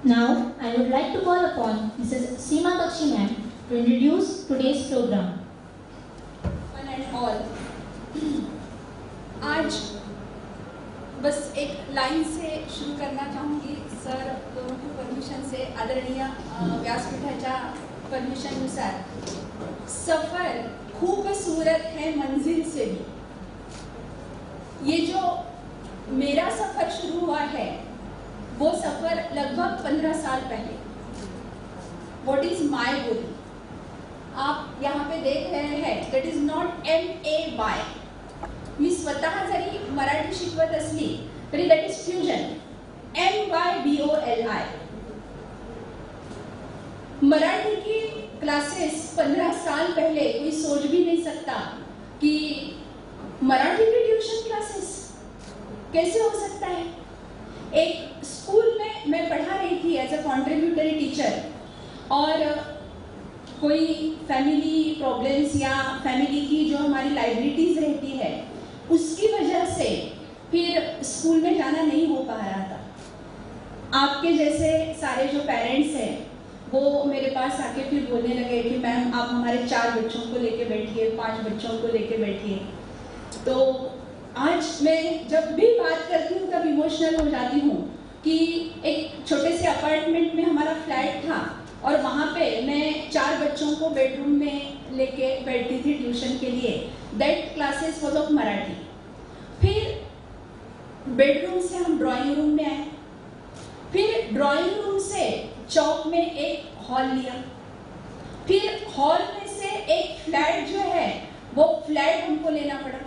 Now, I would like to call upon Mrs. Seema Bakshi ma'am to introduce today's program. One and all, आज बस एक line से शुरू करना चाहूँगी सर दोनों की परमिशन से, आदरणीय व्यासपीठाच्या परमिशननुसार. सफ़र खूबसूरत है मंजिल से भी. ये जो मेरा सफ़र शुरू हुआ है वो सफ़र लगभग 15 साल पहले. What is my goal? आप यहाँ पे देख रहे हैं, that is not MAY. मी स्वतः जरी मराठी शिकवत असली तरी that is fusion. MYBOLI. Marathi की क्लासेस 15 साल पहले कोई सोच भी नहीं सकता कि मराठी की ट्यूशन क्लासेस कैसे हो सकता है. एक स्कूल में मैं पढ़ा रही थी एज अ कॉन्ट्रीब्यूटरी टीचर, और कोई फैमिली प्रॉब्लम्स या फैमिली की जो हमारी लाइबिलिटीज रहती है उसकी वजह से फिर स्कूल में जाना नहीं हो पा रहा था. आपके जैसे सारे जो पेरेंट्स हैं वो मेरे पास आके फिर बोलने लगे कि मैम आप हमारे 4 बच्चों को लेके बैठिए, 5 बच्चों को लेके बैठिए. तो आज मैं जब भी बात करती हूँ तब इमोशनल हो जाती हूँ कि एक छोटे से अपार्टमेंट में हमारा फ्लैट था और वहाँ पे मैं 4 बच्चों को बेडरूम में लेके बैठती थी ट्यूशन के लिए. That classes was of Marathi. फिर बेडरूम से हम ड्राइंग रूम में आए, फिर ड्राइंग रूम से चौक में एक हॉल लिया, फिर हॉल में से एक फ्लैट जो है वो फ्लैट हमको लेना पड़ा,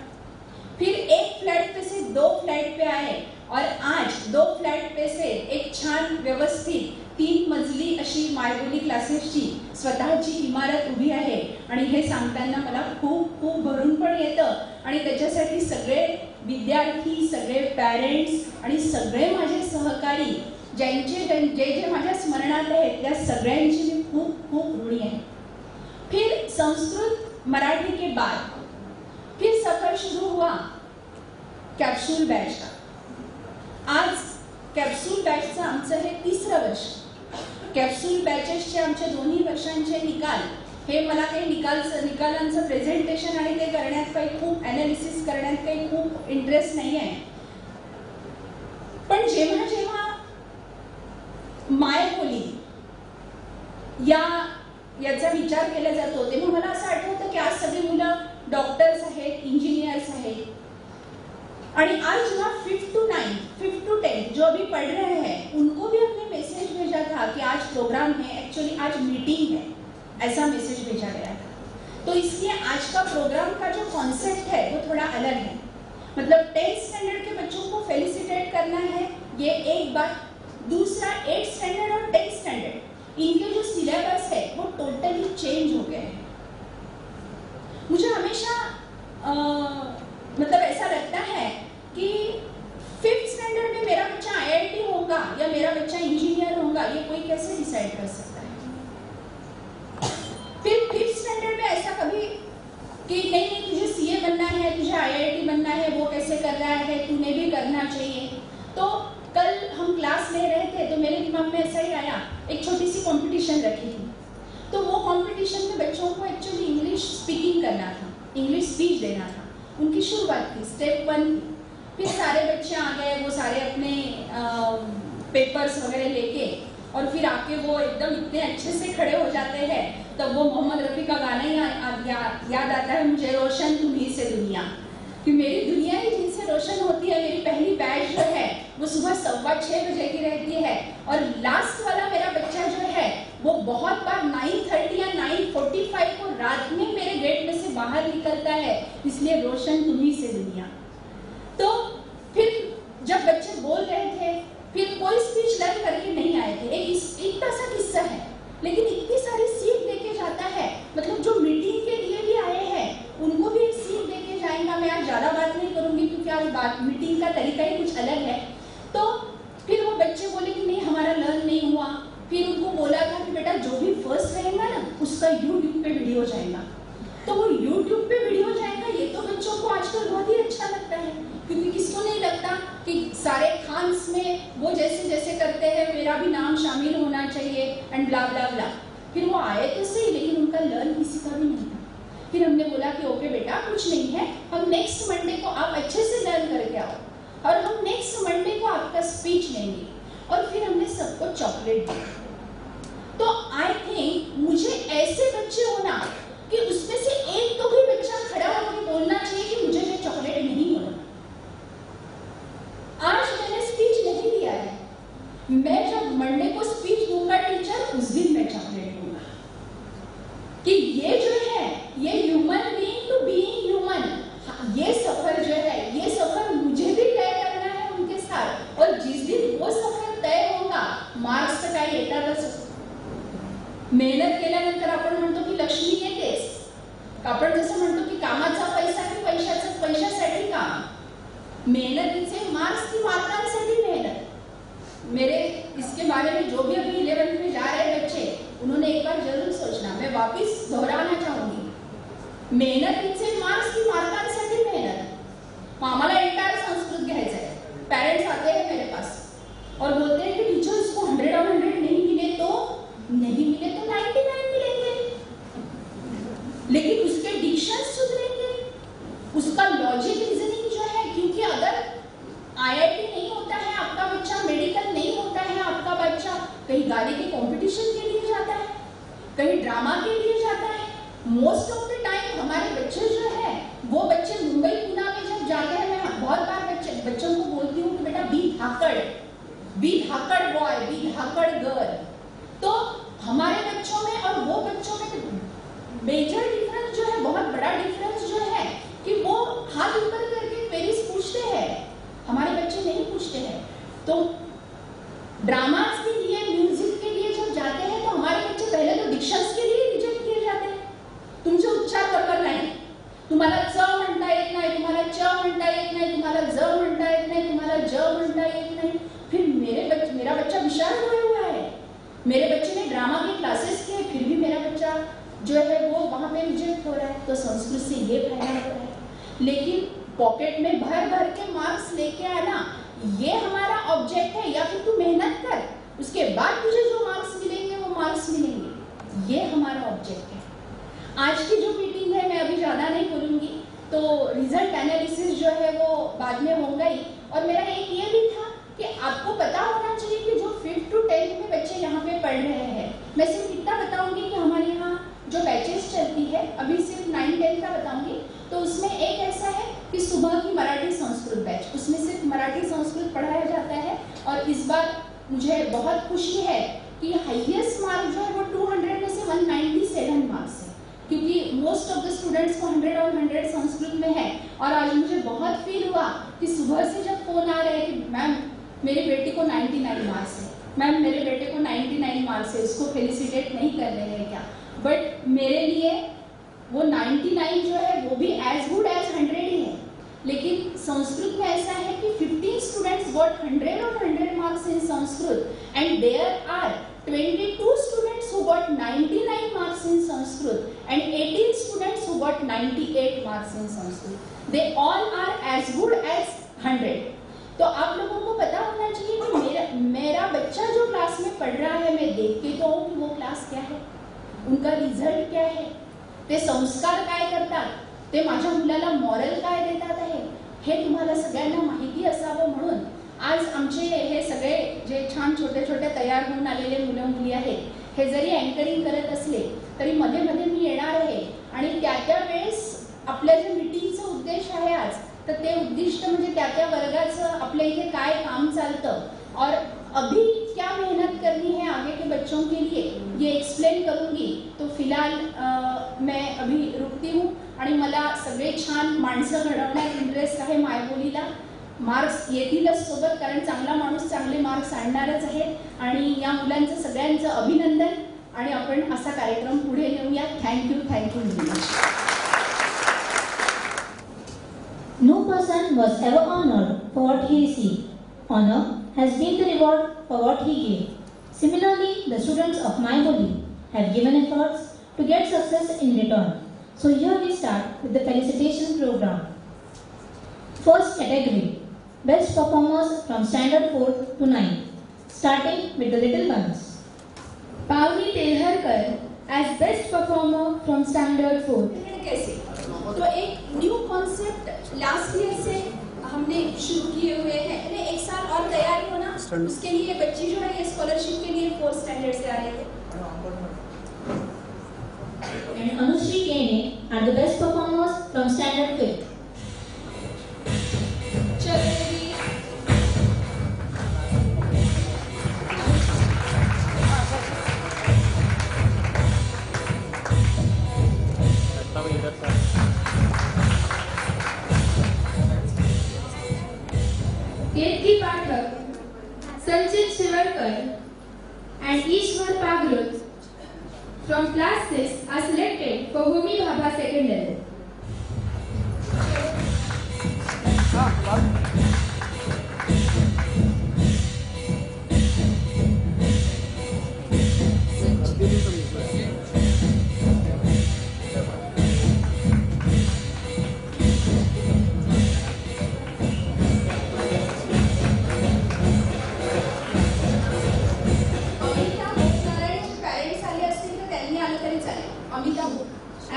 फिर एक फ्लैट पे से 2 फ्लॅट पे आए और आज 2 फ्लॅट पे से एक छान व्यवस्थित 3 मजली अशी मायबोली क्लासेसची स्वतःची इमारत उभी आहे. आणि हे सांगताना मला खूप खूप भरून पण येतं आणि त्याच्यासाठी सगळे विद्यार्थी, सगळे पेरेंट्स आणि सगळे माझे सहकारी ज्यांचे जे माझ्या स्मरणात आहेत त्या सगळ्यांची मी खूप खूप ऋणी आहे. फिर संस्कृत मराठी के बाद फिर सफर शुरू हुआ कैप्सूल बैच का. आज कैप्सूल बैचचं आमचं हे 3रं वर्ष. कैप्सूल बॅचेसचे आमच्या दोन्ही वर्षांचे निकाल हे मला काही निकालांचं प्रेझेंटेशन आणि ते करण्यात काही खूप ॲनालिसिस करण्यात काही खूप इंटरेस्ट नाही आहे. पण जेव्हा जेव्हा मायबोली याचा विचार केला जातो तेव्हा मला असं आठवतं की आज सगळी मुलं डॉक्टर्स आहेत, इंजीनियर्स आहेत. और आज जहाँ 5th to 10 जो अभी पढ़ रहे हैं उनको भी हमने मैसेज भेजा था कि आज प्रोग्राम है, एक्चुअली आज मीटिंग है, ऐसा मैसेज भेजा गया था. तो इसलिए आज का प्रोग्राम का जो कॉन्सेप्ट है वो थोड़ा अलग है. मतलब 10th स्टैंडर्ड के बच्चों को फेलिसिटेट करना है, ये एक बात. दूसरा 8th स्टैंडर्ड और 10th स्टैंडर्ड इनके जो सिलेबस है वो टोटली चेंज हो गए हैं. मुझे हमेशा मतलब ऐसा लगता है कि 5th स्टैंडर्ड में मेरा बच्चा IIT होगा या मेरा बच्चा इंजीनियर होगा ये कोई कैसे डिसाइड कर सकता है. फिर 5th स्टैंडर्ड में ऐसा कभी कि नहीं तुझे CA बनना है, तुझे IIT बनना है, वो कैसे कर रहा है, तूने भी करना चाहिए. तो कल हम क्लास ले रहे थे तो मेरे दिमाग में ऐसा ही आया, एक छोटी सी कंपटीशन रखी थी. तो वो कंपटीशन में बच्चों को एक्चुअली इंग्लिश स्पीकिंग करना था, इंग्लिश स्पीच देना था. उनकी शुरुआत थी, स्टेप 1. फिर सारे बच्चे आ गए, वो सारे अपने पेपर्स वगैरह लेके और फिर आके वो एकदम इतने अच्छे से खड़े हो जाते हैं. तब वो मोहम्मद रफ़ी का गाना ही याद आता है मुझे, रोशन तुम्ही से दुनिया. कि मेरी दुनिया ही जिनसे रोशन होती है. मेरी पहली बैच जो है वो सुबह 6:15 बजे की रहती है और लास्ट वाला मेरा बच्चा जो है वो बहुत बार 9:30 या 9:45 को रात में मेरे गेट में से बाहर निकलता है. इसलिए रोशन तुम्ही से दुनिया. तो फिर जब बच्चे बोल रहे थे फिर कोई स्पीच लर्न करके नहीं आए थे. एक इतना सा किस्सा है लेकिन इतनी सारी सीख देके जाता है. मतलब जो मीटिंग के लिए भी आए हैं उनको भी एक सीख देके जाएगा. मैं आज ज़्यादा बात नहीं करूँगी क्योंकि आज मीटिंग का तरीका ही कुछ अलग है. तो फिर वो बच्चे बोले कि नहीं हमारा लर्न नहीं हुआ. फिर उनको बोला था कि बेटा जो भी फर्स्ट रहेगा ना उसका YouTube पे वीडियो जाएगा. तो वो YouTube पे वीडियो जाएगा, ये तो बच्चों को आजकल बहुत ही अच्छा लगता है क्योंकि किसको नहीं लगता कि सारे खान्स में वो जैसे जैसे करते हैं मेरा भी नाम शामिल होना चाहिए एंड ब्ला ब्ला ब्ला। फिर वो आए तो सही, लेकिन उनका लर्न किसी का भी नहीं था। फिर हमने बोला कि ओके बेटा कुछ नहीं है, हम नेक्स्ट मंडे को आप अच्छे से लर्न करके आओ और हम नेक्स्ट मंडे को आपका स्पीच लेंगे। और फिर हमने सबको चॉकलेट दी। तो आई थिंक मुझे ऐसे बच्चे होना कि उसमें से एक तो कोई बच्चा खड़ा होकर बोलना चाहिए कि मुझे ये चॉकलेट नहीं होना। आज मैंने स्पीच नहीं दिया है, मैं जब मंडे को स्पीच दूंगा टीचर, उस दिन मैं चॉकलेट दूंगा कि ये जो है ये human being to being human, ये सफर जो है ये सफर मुझे भी तय करना है उनके साथ। और जिस दिन वो सफर तय होगा मार्क्स तर काय येतातच। मेहनत केल्यानंतर आपण म्हणतो की लक्ष्मी येतेच, आपण जसं म्हणतो की कामाचा पैसा की पैशासाठी काम, मेहनतीचे मार्क्स की मार्कांसाठी मेहनत। मेरे इसके बारे में जो भी अभी 11th में जा रहे बच्चे, उन्होंने एक बार जरूर सोचना, मैं वापस दोहराना चाहूंगी, मेहनतीचे मार्क्स की मार्कांसाठी मेहनत। आम्हाला एंटायर संस्कृत घ्यायचं है, पेरेंट्स आते हैं मेरे पास और बोलते हैं कि टीचर इसको 100 और 100 नहीं मिले तो 99 मिलेंगे, लेकिन उसके डिक्शन सुधरेंगे, उसका लॉजिक रीजनिंग जो है, क्योंकि अगर IIT नहीं होता है आपका बच्चा, मेडिकल नहीं होता है आपका बच्चा, कहीं गाने के कंपटीशन के लिए जाता है, कहीं ड्रामा के लिए जाता है। मोस्ट ऑफ द टाइम हमारे बच्चे जो है वो बच्चे मुंबई पुणे में जब जाते हैं, मैं बहुत बार बच्चों को बोलती हूँ कि बेटा बी धाकड़ बॉय, बी धाकड़ गर्ल। तो हमारे बच्चों में और वो बच्चों में मेजर डिफरेंस जो है, बहुत बड़ा डिफरेंस जो है कि वो हाथ ऊपर करके क्वेरीज पूछते हैं, हमारे बच्चे नहीं पूछते हैं। तो ड्रामास के लिए, म्यूजिक के लिए जब जाते हैं तो हमारे बच्चे पहले तो डिक्शन्स के लिए रिजेक्ट किए जाते हैं, तुमचे उच्चार बरोबर नाही, तुम्हाला च म्हणता येत नाही, तुम्हाला च म्हणता येत नाही, तुम्हाला ज म्हणता येत नाही, तुम्हाला ज म्हणता येत नाही। फिर मेरा बच्चा विशाल हुआ है, मेरे बच्चे ने ड्रामा के क्लासेस किए, फिर भी मेरा बच्चा जो है वो वहां पे रिजेक्ट हो रहा है। तो संस्कृत से ये फायदा होता है, लेकिन पॉकेट में भर भर के मार्क्स लेके आना ये हमारा ऑब्जेक्ट है, या फिर तू मेहनत कर उसके बाद तुझे जो मार्क्स मिलेंगे वो मार्क्स मिलेंगे, ये हमारा ऑब्जेक्ट है। आज की जो मीटिंग है मैं अभी ज्यादा नहीं करूंगी, तो रिजल्ट एनालिसिस जो है वो बाद में होगा ही। और मेरा एक ये भी था कि आपको पता होना चाहिए कि जो 5th to 10th में बच्चे यहाँ पे पढ़ रहे हैं, मैं सिर्फ इतना बताऊंगी कि हमारे यहाँ जो बैचेस चलती है, अभी सिर्फ 9-10 का बताऊंगी। तो उसमें एक ऐसा है कि सुबह की मराठी संस्कृत बैच, उसमें सिर्फ मराठी संस्कृत पढ़ाया जाता है। और इस बार मुझे बहुत खुशी है कि हाईएस्ट मार्क जो है वो 200 में से 197 मार्क्स है, क्योंकि मोस्ट ऑफ द स्टूडेंट्स को 100 और 100 संस्कृत में है। और आज मुझे बहुत फील हुआ कि सुबह से जब फोन आ रहे हैं कि मैम मेरी बेटी को 99 मार्क्स है, मैम मेरे बेटे को 99 मार्क्स है, उसको फेलिसिटेट नहीं कर रहे हैं क्या? बट मेरे लिए वो 99 जो है वो भी एज गुड एज 100 ही है। लेकिन संस्कृत में ऐसा है कि 15 स्टूडेंट्स गॉट 100 और 100 marks in Sanskrit and there are 22 students who got 99 marks in Sanskrit and 18 students who got 98 marks in Sanskrit. They all are as good as 100. तो आप लोगों को पता होना चाहिए कि मेरा बच्चा जो क्लास में पढ़ रहा है, मैं देख के तो हूँ कि वो क्लास क्या है, उनका रिझल्ट क्या है, ते संस्कार काय करतात, ते माझ्या मुलाला मॉरल काय देतात आहे, हे तुम्हाला सगळ्यांना माहिती असावं म्हणून आज आमचे हे सगळे जे छान छोटे छोटे तयार होऊन आलेले मुलं मुली आहेत, हे जरी अँकरिंग करत असले तरी मध्ये मध्ये मी येणार आहे आणि त्या वेळेस आपल्या जे मीटिंगचा उद्देश आहे आज, तर ते उद्दिष्ट म्हणजे त्या वर्गाचं आपल्या इथे काय काम चालतं और अभी क्या मेहनत करनी है आगे के बच्चों के लिए, ये एक्सप्लेन करूंगी। तो फिलहाल मैं अभी रुकती हूँ आणि मला सगळे छान माणसं घडवण्यात इंटरेस्ट आहे मायबोलीला। मार्क्स येतीलच सोबत, कारण चांगला माणूस चांगले मार्क्स आणणारच आहे आणि या मुलांचं सगळ्यांचं अभिनंदन आणि आपण असा कार्यक्रम पुढे नेऊया। Thank you very much. No person was ever honored for what he received. Honor has been the reward for what he gave. Similarly, the students of MyBoli have given efforts to get success in return. So here we start with the felicitation program. First category, best performers from standard 4 to 9. starting with the little ones. Pavni Telharkar as best performer from standard 4. कैसे? तो एक new concept last year से हमने शुरू किए हुए हैं। पहले एक साल और तैयारी होना, उसके लिए बच्ची जो है ये स्कॉलरशिप के लिए 4th स्टैंडर्ड से आ रहे थे। And Anushree Kane are the best performers from standard 5th. चलो जी। Ketki Pathak, Sanchit Shivarkar and Ishwar Pagrut from class 6 are selected for Homi Bhabha Secondary.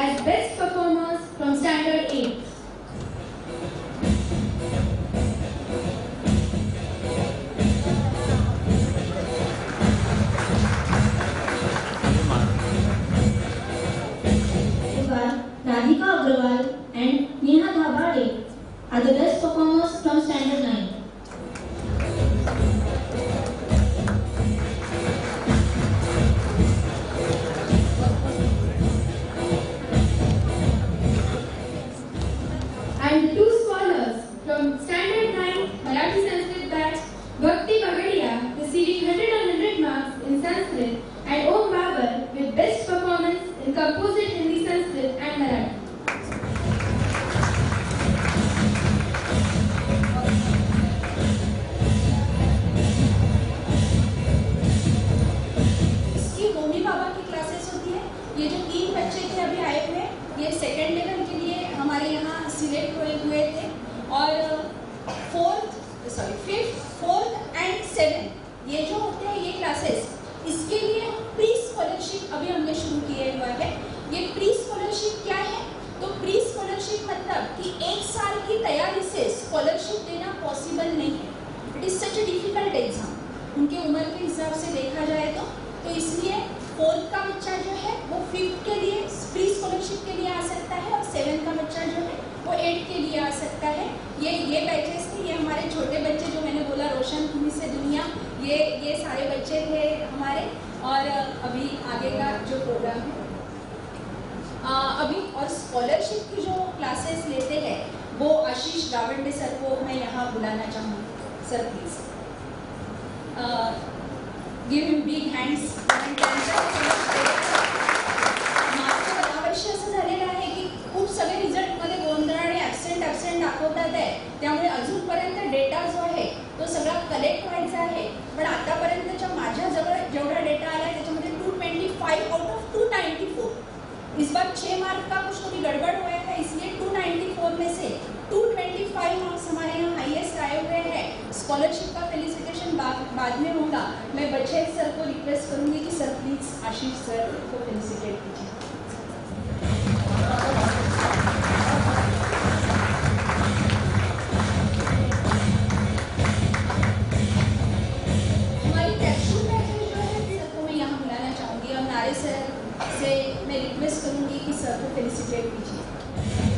As best performers from standard 8. Radhika Agrawal and Neha Dhabade are the best performers from standard 9. And the two scholars from standard 9 Marathi Sanskrit batch, Bhakti Bagadia receiving 100 on 100 marks in Sanskrit and Om Babar with best performance in composite Hindi Sanskrit and Marathi. इसकी होमी बाबा की classes होती है। ये जो 3 बच्चे थे अभी आए हुए, ये सेकेंड लेवल के लिए हमारे यहाँ सिलेक्ट हुए थे और 5th, 4th एंड 7th ये जो होते हैं ये क्लासेस, इसके लिए प्री स्कॉलरशिप अभी हमने शुरू किया हुआ है। ये प्री स्कॉलरशिप क्या है? तो प्री स्कॉलरशिप मतलब कि 1 साल की तैयारी से स्कॉलरशिप देना पॉसिबल नहीं है। It is such a difficult exam उनके उम्र के हिसाब से देखा जाए तो इसलिए 4th का बच्चा जो है वो 5th के लिए प्री स्कॉलरशिप के लिए आ सकता है और 7th का बच्चा जो है वो 8th के लिए आ सकता है। ये बैचेस थे, ये हमारे छोटे बच्चे जो मैंने बोला रोशन भूमि से दुनिया, ये सारे बच्चे थे हमारे। और अभी आगे का जो प्रोग्राम है अभी और स्कॉलरशिप की जो क्लासेस लेते हैं वो आशीष गावंडे सर को मैं यहाँ बुलाना चाहूँगी। Sir please give him big hands. मागच्या 10 वर्ष असं झालेलं आहे की खूप सगळे रिझल्टमध्ये गोंधळ आणि ॲबसेंट दाखवतात आहे, त्यामुळे अजूनपर्यंत डेटा जो आहे तो सगळा कलेक्ट व्हायचा आहे। पण आतापर्यंतच्या माझ्याजवळ जेवढा डेटा आला आहे त्याच्यामध्ये 225 आउट ऑफ 294, इस बार 6 मार्क का कुछ तो भी गड़बड़ हुआ है, इसलिए 294 में से 225 मार्क्स हमारे यहाँ हाईएस्ट आए हुए हैं। स्कॉलरशिप का फेलिसिटेशन बाद में होगा। मैं बच्चे सर को रिक्वेस्ट करूंगी कि सर प्लीज आशीष सर को फेलिसिटेट कीजिए। हमारी कैप्सूल बैचेस जो है सर को मैं यहाँ बुलाना चाहूँगी और नारे सर से मैं रिक्वेस्ट करूँगी कि सर को फेलिसिटेट कीजिए।